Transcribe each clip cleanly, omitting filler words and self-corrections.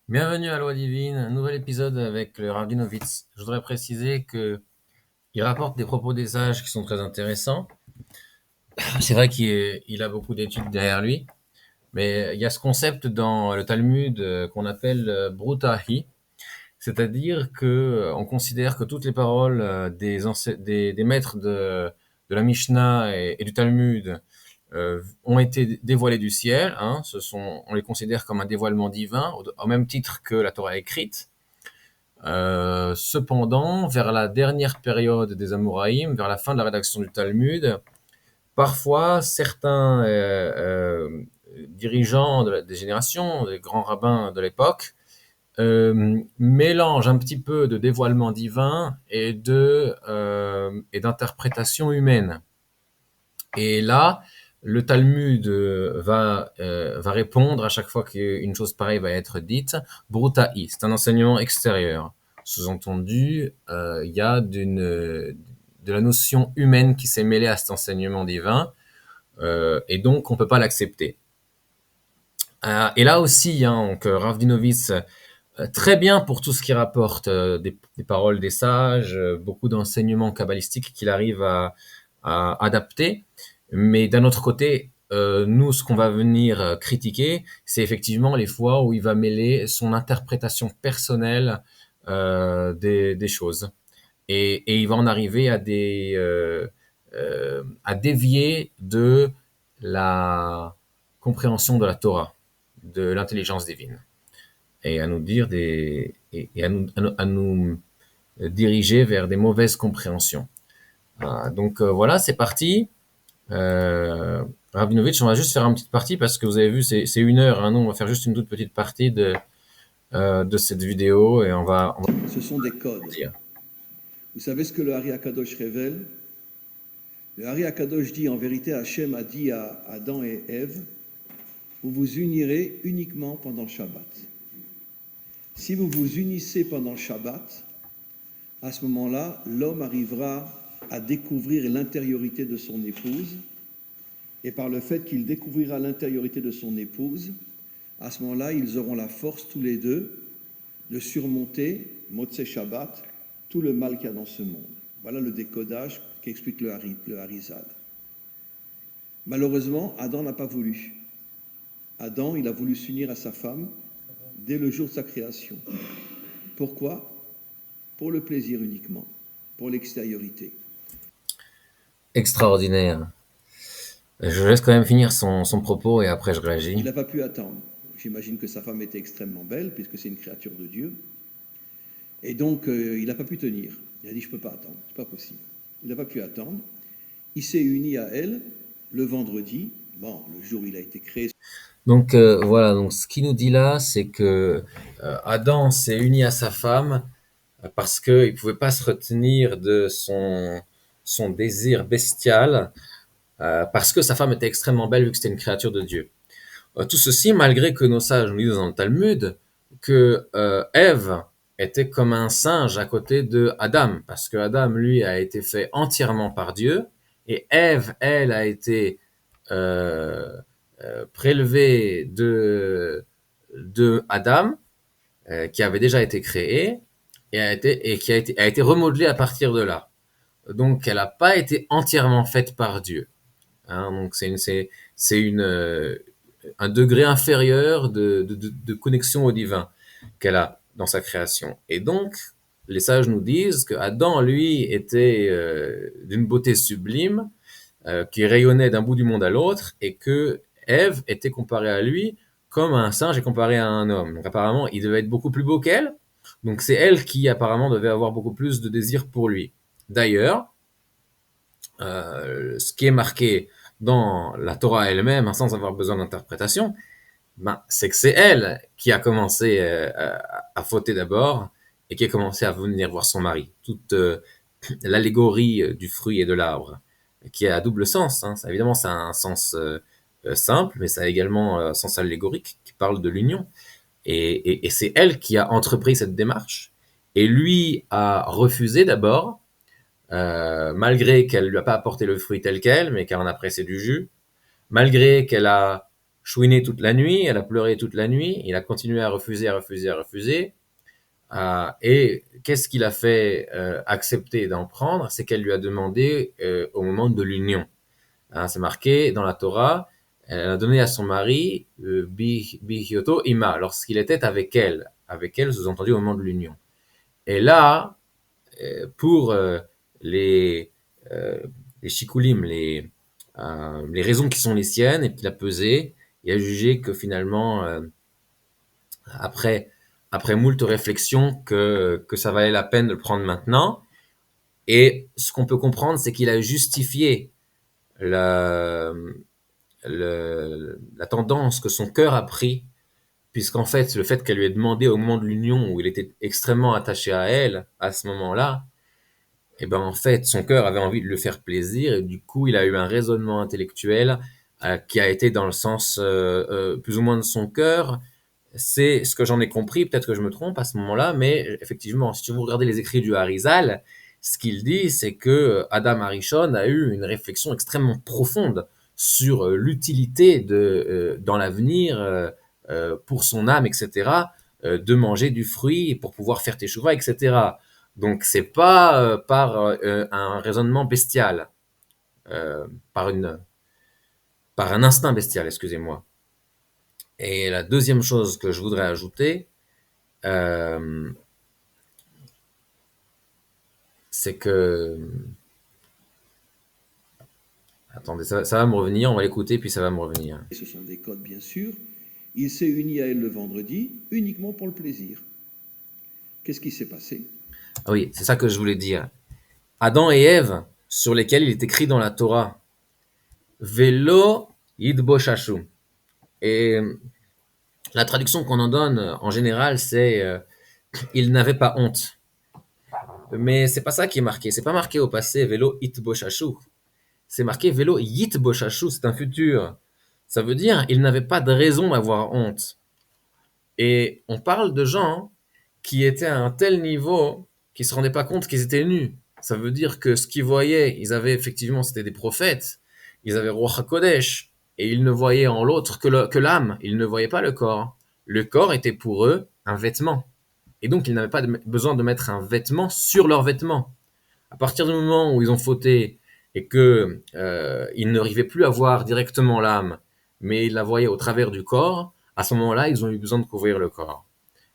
Bienvenue à Loi Divine, un nouvel épisode avec le Rav Dinovitz. Je voudrais préciser que il rapporte des propos des sages qui sont très intéressants. C'est vrai qu'il a beaucoup d'études derrière lui, mais il y a ce concept dans le Talmud qu'on appelle Brutahi, c'est-à-dire que on considère que toutes les paroles des maîtres de la Mishnah et du Talmud ont été dévoilées du ciel. Hein, on les considère comme un dévoilement divin, au même titre que la Torah écrite. Cependant, vers la dernière période des Amoraïm, vers la fin de la rédaction du Talmud, parfois certains dirigeants des générations, des grands rabbins de l'époque, mélangent un petit peu de dévoilement divin et d'interprétation humaine. Et là, le Talmud va répondre à chaque fois qu'une chose pareille va être dite, Brutaï, c'est un enseignement extérieur. Sous-entendu, il y a de la notion humaine qui s'est mêlée à cet enseignement divin, et donc on ne peut pas l'accepter. Et là aussi, hein, donc, Rav Dinovitz, très bien pour tout ce qui rapporte des paroles des sages, beaucoup d'enseignements kabbalistiques qu'il arrive à adapter. Mais d'un autre côté, nous, ce qu'on va venir critiquer, c'est effectivement les fois où il va mêler son interprétation personnelle des choses. Et il va en arriver à dévier de la compréhension de la Torah, de l'intelligence divine, et à nous dire à nous diriger vers des mauvaises compréhensions. Donc voilà, c'est parti. Rabinovitch, on va juste faire une petite partie parce que vous avez vu, c'est 1 heure. Hein, nous, on va faire juste une toute petite partie de cette vidéo et on va Ce sont des codes. dire. Vous savez ce que le Hari Akadosh révèle? Le Hari Akadosh dit, en vérité, Hachem a dit à Adam et Ève, vous vous unirez uniquement pendant Shabbat. Si vous vous unissez pendant Shabbat, à ce moment-là, l'homme arrivera à découvrir l'intériorité de son épouse, et par le fait qu'il découvrira l'intériorité de son épouse, à ce moment-là, ils auront la force tous les deux de surmonter, Motzei Shabbat, tout le mal qu'il y a dans ce monde. Voilà le décodage qu'explique le Harizal. Malheureusement, Adam n'a pas voulu. Adam, il a voulu s'unir à sa femme dès le jour de sa création. Pourquoi? Pour le plaisir uniquement, pour l'extériorité. Extraordinaire. Je laisse quand même finir son propos et après je Il réagis. n'a pas pu attendre. J'imagine que sa femme était extrêmement belle, puisque c'est une créature de Dieu. Et donc, il n'a pas pu tenir. Il a dit, je ne peux pas attendre, c'est pas possible. Il n'a pas pu attendre. Il s'est uni à elle le vendredi, bon, le jour où il a été créé. Donc voilà, donc ce qu'il nous dit là, c'est que Adam s'est uni à sa femme parce qu'il ne pouvait pas se retenir de son désir bestial, parce que sa femme était extrêmement belle vu que c'était une créature de Dieu. Tout ceci malgré que nos sages nous disent dans le Talmud que Ève était comme un singe à côté de Adam, parce que Adam, lui, a été fait entièrement par Dieu, et Ève, elle, a été euh, prélevée de Adam, qui avait déjà été créé, et qui a été remodelée à partir de là. Donc, elle n'a pas été entièrement faite par Dieu. Hein, donc, c'est un degré inférieur de connexion au divin qu'elle a dans sa création. Et donc, les sages nous disent que Adam, lui, était d'une beauté sublime, qui rayonnait d'un bout du monde à l'autre, et que Ève était comparée à lui comme un singe est comparé à un homme. Donc apparemment, il devait être beaucoup plus beau qu'elle. Donc c'est elle qui apparemment devait avoir beaucoup plus de désir pour lui. D'ailleurs, ce qui est marqué dans la Torah elle-même, hein, sans avoir besoin d'interprétation, ben, c'est que c'est elle qui a commencé à fauter d'abord et qui a commencé à venir voir son mari. Toute l'allégorie du fruit et de l'arbre, qui a à double sens. Hein. Ça, évidemment, ça a un sens simple, mais ça a également un sens allégorique qui parle de l'union. Et c'est elle qui a entrepris cette démarche. Et lui a refusé d'abord, malgré qu'elle lui a pas apporté le fruit tel quel, mais qu'elle en a pressé du jus, malgré qu'elle a chouiné toute la nuit, elle a pleuré toute la nuit, il a continué à refuser, à refuser, à refuser. Et qu'est-ce qu'il a fait accepter d'en prendre? C'est qu'elle lui a demandé au moment de l'union. Hein, c'est marqué dans la Torah, elle a donné à son mari Bihyoto Ima, lorsqu'il était avec elle, sous-entendu au moment de l'union. Et là, pour les, euh, les shikulim, les raisons qui sont les siennes, et qu'il a pesé, il a jugé que finalement, après, après moult réflexions, que ça valait la peine de le prendre maintenant. Et ce qu'on peut comprendre, c'est qu'il a justifié la, la tendance que son cœur a pris, puisqu'en fait, le fait qu'elle lui ait demandé au moment de l'union, où il était extrêmement attaché à elle, à ce moment-là, et ben en fait, son cœur avait envie de lui faire plaisir, et du coup, il a eu un raisonnement intellectuel qui a été dans le sens plus ou moins de son cœur. C'est ce que j'en ai compris, peut-être que je me trompe à ce moment-là, mais effectivement, si vous regardez les écrits du Harizal, ce qu'il dit, c'est que Adam Harishon a eu une réflexion extrêmement profonde sur l'utilité dans l'avenir, pour son âme, etc., de manger du fruit pour pouvoir faire teshuva, etc. Donc, c'est pas par un raisonnement bestial, euh, par, une, par un instinct bestial, excusez-moi. Et la deuxième chose que je voudrais ajouter, euh, c'est que... Attendez, ça va me revenir, on va l'écouter, puis ça va me revenir. Ce sont des codes, bien sûr. Il s'est uni à elle le vendredi uniquement pour le plaisir. Qu'est-ce qui s'est passé? Ah oui, c'est ça que je voulais dire. Adam et Ève, sur lesquels il est écrit dans la Torah, Velo yidboshashu. Et la traduction qu'on en donne, en général, c'est ils n'avaient pas honte. Mais c'est pas ça qui est marqué. C'est pas marqué au passé Velo itboshashu. C'est marqué Velo yitboshashu, c'est un futur. Ça veut dire ils n'avaient pas de raison d'avoir honte. Et on parle de gens qui étaient à un tel niveau qu'ils se rendaient pas compte qu'ils étaient nus. Ça veut dire que ce qu'ils voyaient, ils avaient effectivement, c'était des prophètes, ils avaient Ruach HaKodesh, et ils ne voyaient en l'autre que l'âme, ils ne voyaient pas le corps. Le corps était pour eux un vêtement. Et donc, ils n'avaient pas besoin de mettre un vêtement sur leur vêtement. À partir du moment où ils ont fauté et que ils n'arrivaient plus à voir directement l'âme, mais ils la voyaient au travers du corps, à ce moment-là, ils ont eu besoin de couvrir le corps.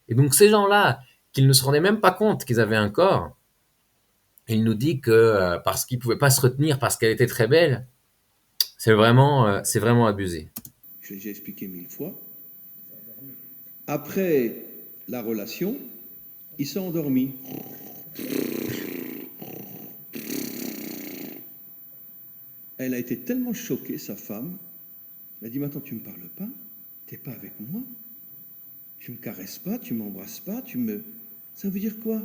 Et donc ces gens-là, qu'ils ne se rendaient même pas compte qu'ils avaient un corps, il nous dit que parce qu'ils pouvaient pas se retenir parce qu'elle était très belle, c'est vraiment abusé. Je l'ai déjà expliqué 1000 fois. Après la relation, il s'est endormi. Elle a été tellement choquée, sa femme. Elle a dit, maintenant tu ne me parles pas, tu n'es pas avec moi, tu me caresses pas, tu m'embrasses pas, tu me... Ça veut dire quoi?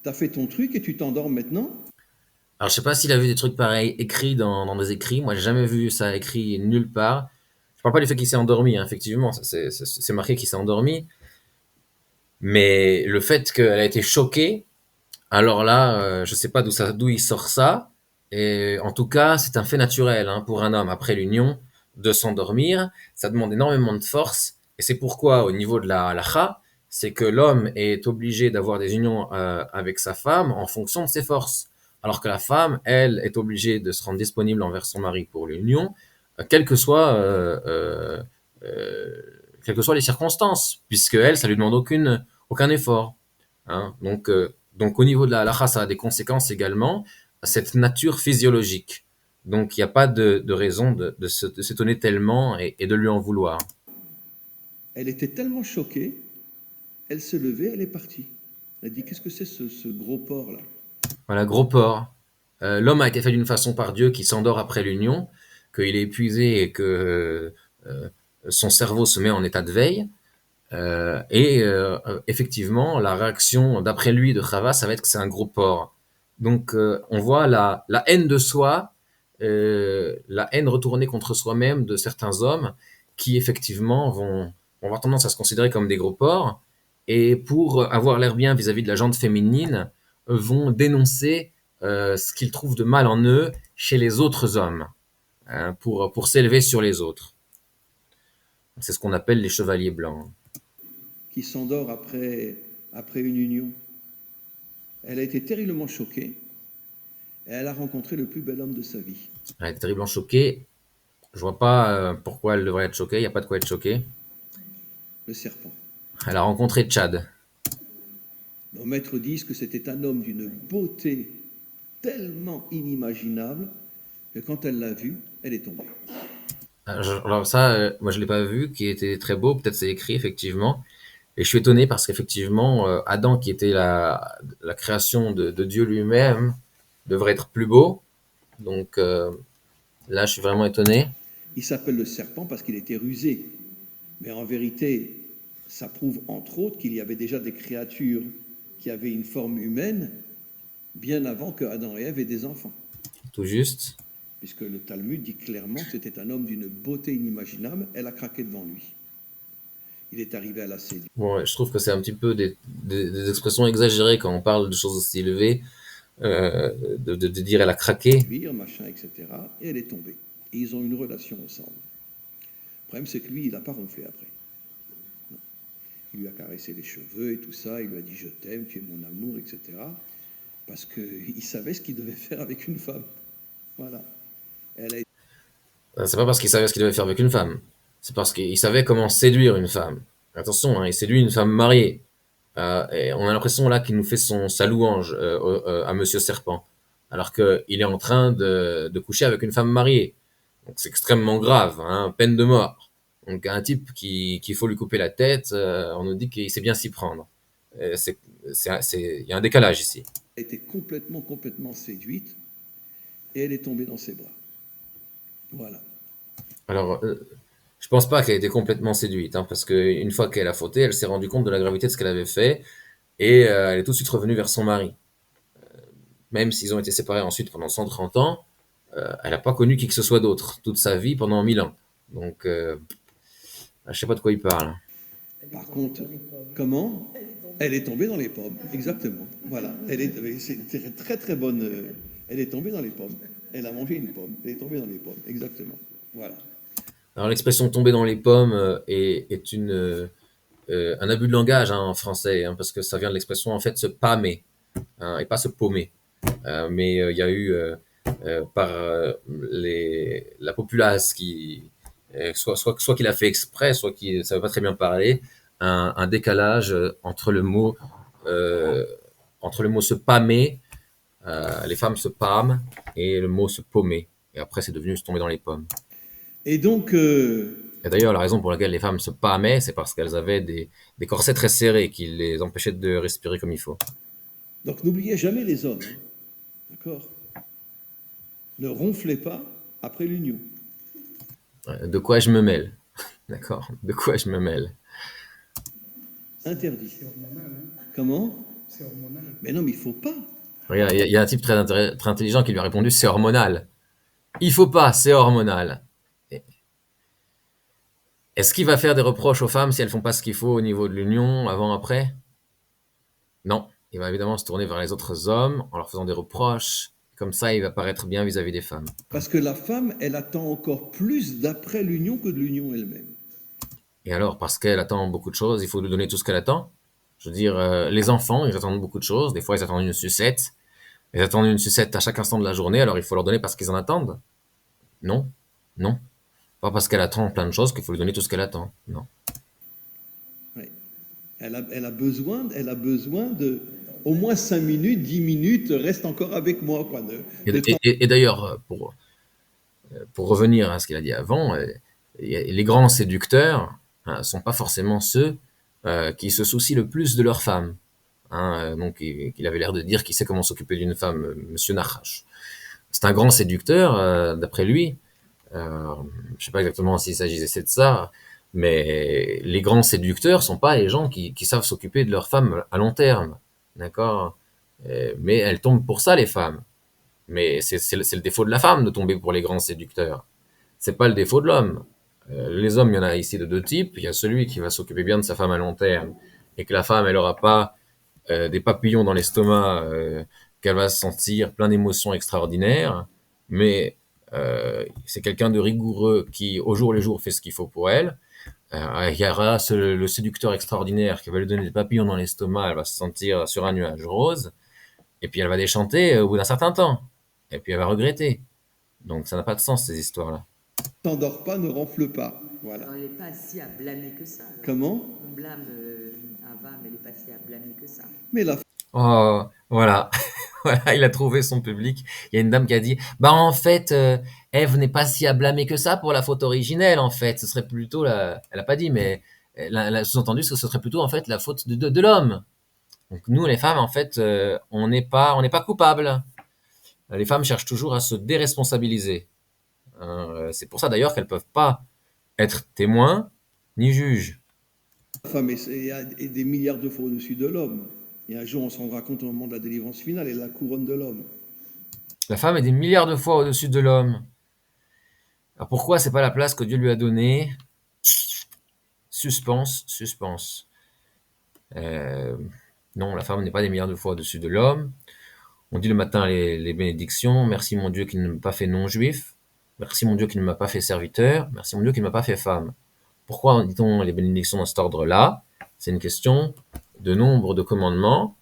Tu as fait ton truc et tu t'endors maintenant? Alors je sais pas s'il a vu des trucs pareils écrits dans des écrits. Moi j'ai jamais vu ça écrit nulle part. Je parle pas du fait qu'il s'est endormi, hein, effectivement, c'est marqué qu'il s'est endormi, mais le fait qu'elle a été choquée, alors là, je sais pas d'où il sort ça. Et en tout cas, c'est un fait naturel hein, pour un homme après l'union de s'endormir. Ça demande énormément de force. Et c'est pourquoi, au niveau de la halakha, c'est que l'homme est obligé d'avoir des unions avec sa femme en fonction de ses forces. Alors que la femme, elle, est obligée de se rendre disponible envers son mari pour l'union, quelles que soient euh, quelles que soient les circonstances, puisque elle, ça lui demande aucun effort. Hein. Donc au niveau de la halakha, ça a des conséquences également, cette nature physiologique. Donc il n'y a pas de raison de s'étonner tellement et de lui en vouloir. Elle était tellement choquée, elle s'est levée, elle est partie. Elle a dit, qu'est-ce que c'est ce gros porc-là? Voilà, gros porc. L'homme a été fait d'une façon par Dieu qui s'endort après l'union, qu'il est épuisé et que son cerveau se met en état de veille. Effectivement, la réaction d'après lui de Chava, ça va être que c'est un gros porc. Donc on voit la haine de soi, la haine retournée contre soi-même de certains hommes qui effectivement vont avoir tendance à se considérer comme des gros porcs et pour avoir l'air bien vis-à-vis de la gente féminine, vont dénoncer ce qu'ils trouvent de mal en eux chez les autres hommes, hein, pour s'élever sur les autres. C'est ce qu'on appelle les chevaliers blancs. qui s'endort après une union. Elle a été terriblement choquée et elle a rencontré le plus bel homme de sa vie, Elle est terriblement choquée. Je vois pas pourquoi elle devrait être choquée. Il n'y a pas de quoi être choquée. le serpent. Elle a rencontré Tchad. Nos maîtres disent que c'était un homme d'une beauté tellement inimaginable que quand elle l'a vu, elle est tombée. Alors ça, moi je l'ai pas vu, qui était très beau. Peut-être c'est écrit effectivement. Et je suis étonné parce qu'effectivement, Adam, qui était la création de Dieu lui-même, devrait être plus beau. Donc là, je suis vraiment étonné. Il s'appelle le serpent parce qu'il était rusé. Mais en vérité, ça prouve entre autres qu'il y avait déjà des créatures qui avaient une forme humaine bien avant que Adam et Ève aient des enfants. Tout juste. Puisque le Talmud dit clairement que c'était un homme d'une beauté inimaginable, elle a craqué devant lui. Il est arrivé à la séduire, Bon, ouais, je trouve que c'est un petit peu des expressions exagérées quand on parle de choses aussi élevées, de dire elle a craqué. machin, etc. Et elle est tombée. Et ils ont une relation ensemble. Le problème, c'est que lui, il n'a pas ronflé après. Non. Il lui a caressé les cheveux et tout ça. Il lui a dit je t'aime, tu es mon amour, etc. Parce qu'il savait ce qu'il devait faire avec une femme. Voilà. Elle a été C'est pas parce qu'il savait ce qu'il devait faire avec une femme. C'est parce qu'il savait comment séduire une femme. Attention, hein, il séduit une femme mariée. Et on a l'impression là qu'il nous fait sa louange à Monsieur Serpent, alors qu'il est en train de coucher avec une femme mariée. Donc c'est extrêmement grave, hein, peine de mort. Donc un type qu'il faut lui couper la tête, on nous dit qu'il sait bien s'y prendre. Il y a un décalage ici. complètement séduite et elle est tombée dans ses bras. Voilà. Alors, je pense pas qu'elle ait été complètement séduite, hein, parce qu'une fois qu'elle a fauté, elle s'est rendue compte de la gravité de ce qu'elle avait fait, et elle est tout de suite revenue vers son mari. Même s'ils ont été séparés ensuite pendant 130 ans, elle n'a pas connu qui que ce soit d'autre, toute sa vie pendant 1000 ans. Donc, je sais pas de quoi il parle. Par contre, comment elle est tombée dans les pommes, exactement. Voilà. C'est une très très bonne. Elle est tombée dans les pommes. Elle a mangé une pomme. Elle est tombée dans les pommes, exactement. Voilà. Alors, l'expression tomber dans les pommes est un abus de langage, hein, en français, hein, parce que ça vient de l'expression en fait se pâmer, hein, et pas se paumer. Mais il y a eu par la populace qui soit qu'il a fait exprès, soit qu'il ne savait pas très bien parler, un décalage euh, entre le mot se pâmer, les femmes se pâment, et le mot se paumer. Et après, c'est devenu se tomber dans les pommes. Et donc, Et d'ailleurs, la raison pour laquelle les femmes se pâmaient, c'est parce qu'elles avaient des corsets très serrés qui les empêchaient de respirer comme il faut. n'oubliez jamais les hommes. Hein. D'accord. Ne ronflez pas après l'union. De quoi je me mêle? D'accord? De quoi je me mêle? Interdit. C'est hormonal, hein. Comment? C'est hormonal. Mais non, mais il faut pas. Regarde, il y a un type très intelligent qui lui a répondu, c'est hormonal. Il faut pas, c'est hormonal. Est-ce qu'il va faire des reproches aux femmes si elles font pas ce qu'il faut au niveau de l'union, avant, après? Non. Il va évidemment se tourner vers les autres hommes en leur faisant des reproches. Comme ça, il va paraître bien vis-à-vis des femmes. Parce que la femme, elle attend encore plus d'après l'union que de l'union elle-même. Et alors, parce qu'elle attend beaucoup de choses, il faut lui donner tout ce qu'elle attend. Je veux dire, les enfants, ils attendent beaucoup de choses. Des fois, ils attendent une sucette. Ils attendent une sucette à chaque instant de la journée, alors il faut leur donner parce qu'ils en attendent. Non, non. Pas parce qu'elle attend plein de choses qu'il faut lui donner tout ce qu'elle attend. Non. Ouais. Elle a besoin de au moins 5 minutes, 10 minutes, reste encore avec moi. Quoi, Et d'ailleurs, pour revenir à ce qu'il a dit avant, les grands séducteurs ne sont pas forcément ceux qui se soucient le plus de leur femme. Hein, donc, il avait l'air de dire qu'il sait comment s'occuper d'une femme, Monsieur Nachash. C'est un grand séducteur, d'après lui. Je ne sais pas exactement s'il s'agissait de ça, mais les grands séducteurs sont pas les gens qui savent s'occuper de leur femme à long terme, d'accord? Mais elles tombent pour ça, les femmes. Mais c'est le défaut de la femme de tomber pour les grands séducteurs. C'est pas le défaut de l'homme. Les hommes, il y en a ici de deux types. Il y a celui qui va s'occuper bien de sa femme à long terme et que la femme, elle aura pas des papillons dans l'estomac, qu'elle va se sentir plein d'émotions extraordinaires. Mais c'est quelqu'un de rigoureux qui, au jour le jour, fait ce qu'il faut pour elle. Il y aura le séducteur extraordinaire qui va lui donner des papillons dans l'estomac, elle va se sentir sur un nuage rose, et puis elle va déchanter au bout d'un certain temps. Et puis elle va regretter. Donc ça n'a pas de sens, ces histoires-là. T'endors pas, ne ronfle pas. Voilà. Alors, elle n'est pas si à blâmer que ça. Alors. Comment? On blâme Ava, mais elle n'est pas si à blâmer que ça. Mais la Oh, voilà. Voilà, il a trouvé son public. Il y a une dame qui a dit, bah en fait, Ève n'est pas si à blâmer que ça pour la faute originelle, en fait. Ce serait plutôt la... Elle a pas dit, mais elle a sous-entendu que ce serait plutôt en fait la faute de l'homme. Donc nous, les femmes, en fait, on n'est pas coupables. Les femmes cherchent toujours à se déresponsabiliser. C'est pour ça d'ailleurs qu'elles peuvent pas être témoins ni juges. femme est des milliards de fois au-dessus de l'homme. Et un jour, on se rendra compte au moment de la délivrance finale, elle est la couronne de l'homme. La femme est des milliards de fois au-dessus de l'homme. Alors pourquoi c'est pas la place que Dieu lui a donnée? Suspense, suspense. Euh, non, la femme n'est pas des milliards de fois au-dessus de l'homme. On dit le matin les bénédictions. Merci mon Dieu qui ne m'a pas fait non-juif. Merci mon Dieu qui ne m'a pas fait serviteur. Merci mon Dieu qui ne m'a pas fait femme. Pourquoi dit-on les bénédictions dans cet ordre-là? C'est une question de nombre de commandements.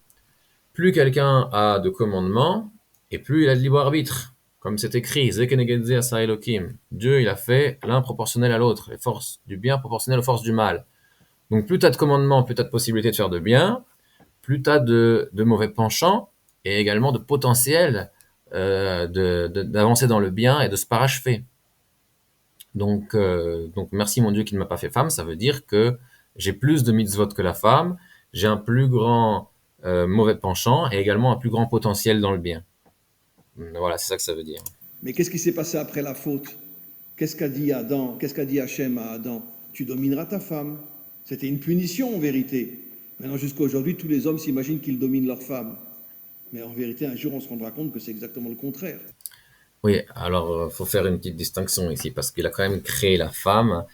Plus quelqu'un a de commandements, et plus il a de libre arbitre. Comme c'est écrit, Zekenegedze asa Elokim. Dieu, il a fait l'un proportionnel à l'autre, les forces du bien proportionnelles aux forces du mal. Donc plus tu as de commandements, plus tu as de possibilités de faire de bien, plus tu as de mauvais penchants, et également de potentiel d'avancer dans le bien et de se parachever. Donc merci mon Dieu qui ne m'a pas fait femme, ça veut dire que j'ai plus de mitzvot que la femme, j'ai un plus grand mauvais penchant et également un plus grand potentiel dans le bien. Voilà, c'est ça que ça veut dire. Mais qu'est-ce qui s'est passé après la faute? Qu'est-ce qu'a dit Adam? Qu'est-ce qu'a dit Hachem à Adam? Tu domineras ta femme. C'était une punition en vérité. Maintenant, jusqu'à aujourd'hui, tous les hommes s'imaginent qu'ils dominent leur femme. Mais en vérité, un jour, on se rendra compte que c'est exactement le contraire. Oui, alors faut faire une petite distinction ici parce qu'il a quand même créé la femme,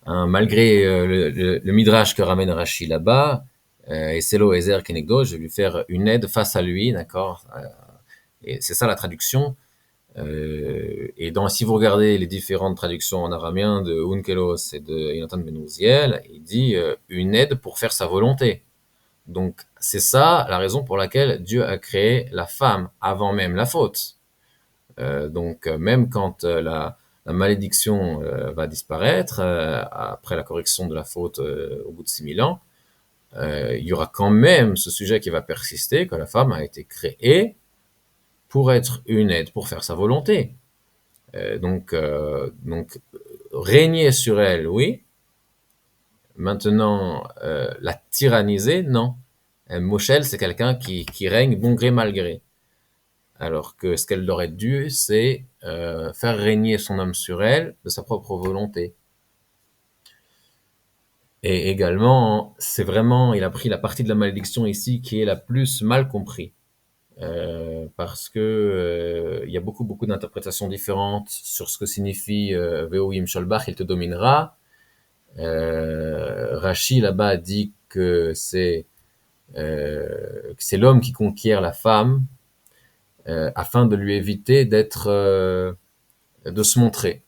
hein, malgré le midrash que ramène Rashi là-bas, et c'est lo ezer kenegdo, je vais lui faire une aide face à lui, d'accord, et c'est ça la traduction. Et si vous regardez les différentes traductions en araméen de Unkelos et de Yonatan Ben Uziel, il dit une aide pour faire sa volonté. Donc c'est ça la raison pour laquelle Dieu a créé la femme avant même la faute. Donc même quand la malédiction va disparaître après la correction de la faute au bout de 6000 ans, il y aura quand même ce sujet qui va persister, que la femme a été créée pour être une aide, pour faire sa volonté. Donc régner sur elle, oui. Maintenant, la tyranniser, non. Moshel, c'est quelqu'un qui règne bon gré mal gré. Alors que ce qu'elle aurait dû, c'est faire régner son homme sur elle de sa propre volonté. Et également, c'est vraiment, il a pris la partie de la malédiction ici qui est la plus mal comprise. Parce que il y a beaucoup d'interprétations différentes sur ce que signifie Ve'oim Sholbach, il te dominera. Rashi là-bas dit que c'est l'homme qui conquiert la femme afin de lui éviter de se montrer.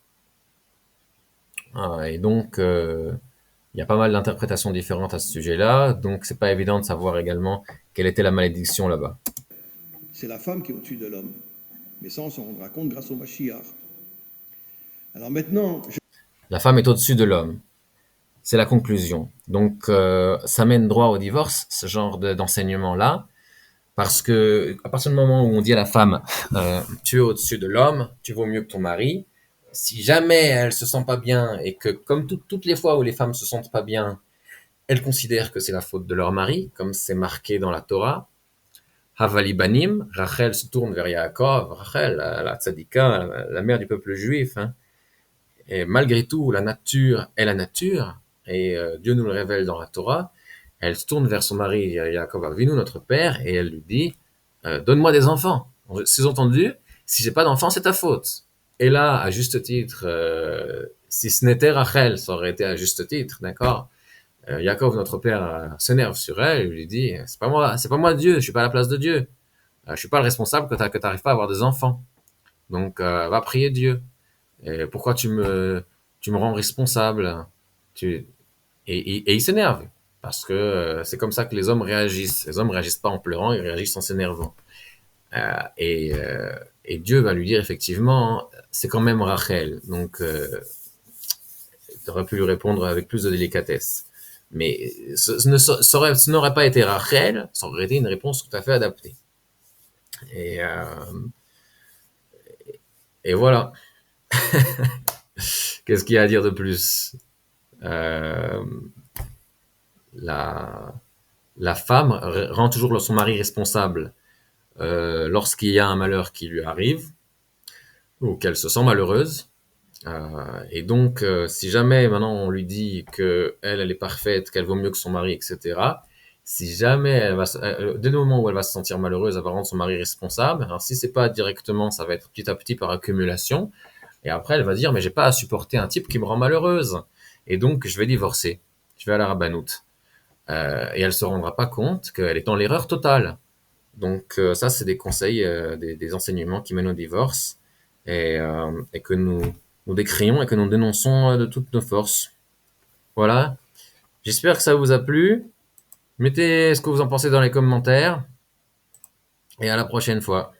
Et donc il y a pas mal d'interprétations différentes à ce sujet-là, donc c'est pas évident de savoir également quelle était la malédiction là-bas. C'est la femme qui est au-dessus de l'homme. Mais ça, on s'en rendra compte grâce au Mashiach. Alors maintenant, La femme est au-dessus de l'homme. C'est la conclusion. Donc, ça mène droit au divorce, ce genre d'enseignement-là, parce que à partir du moment où on dit à la femme, tu es au-dessus de l'homme, tu vaux mieux que ton mari, si jamais elle se sent pas bien et que, comme toutes les fois où les femmes se sentent pas bien, elles considèrent que c'est la faute de leur mari, comme c'est marqué dans la Torah, Havali Banim, Rachel se tourne vers Yaakov, Rachel, la tzadika, la mère du peuple juif, hein. Et malgré tout, la nature est la nature, et Dieu nous le révèle dans la Torah. Elle se tourne vers son mari, Yaakov Avinu, notre père, et elle lui dit, donne-moi des enfants. Sous-entendu, si j'ai pas d'enfants, c'est ta faute. Et là, à juste titre, si ce n'était Rachel, ça aurait été à juste titre, d'accord. Yaakov, notre père, s'énerve sur elle, il lui dit, c'est pas moi Dieu, je suis pas à la place de Dieu. Je suis pas le responsable que t'arrives pas à avoir des enfants. Donc, va prier Dieu. Et pourquoi tu me rends responsable? Tu, Et il s'énerve. Parce que c'est comme ça que les hommes réagissent. Les hommes réagissent pas en pleurant, ils réagissent en s'énervant. Euh, et, euh, et Dieu va lui dire effectivement, c'est quand même Rachel. Donc, tu aurais pu lui répondre avec plus de délicatesse. Mais ce n'aurait pas été Rachel, ça aurait été une réponse tout à fait adaptée. Et, et voilà. Qu'est-ce qu'il y a à dire de plus? Euh, la, la femme rend toujours son mari responsable lorsqu'il y a un malheur qui lui arrive ou qu'elle se sent malheureuse. Et donc, si jamais maintenant on lui dit que elle est parfaite, qu'elle vaut mieux que son mari, etc. Si jamais dès le moment où elle va se sentir malheureuse, elle va rendre son mari responsable. Alors si c'est pas directement, ça va être petit à petit par accumulation. Et après, elle va dire mais j'ai pas à supporter un type qui me rend malheureuse. Et donc je vais divorcer. Je vais à la rabbanoute. Et elle se rendra pas compte qu'elle est dans l'erreur totale. Donc ça, c'est des conseils, des enseignements qui mènent au divorce et que nous décrions et que nous dénonçons de toutes nos forces. Voilà. J'espère que ça vous a plu. Mettez ce que vous en pensez dans les commentaires et à la prochaine fois.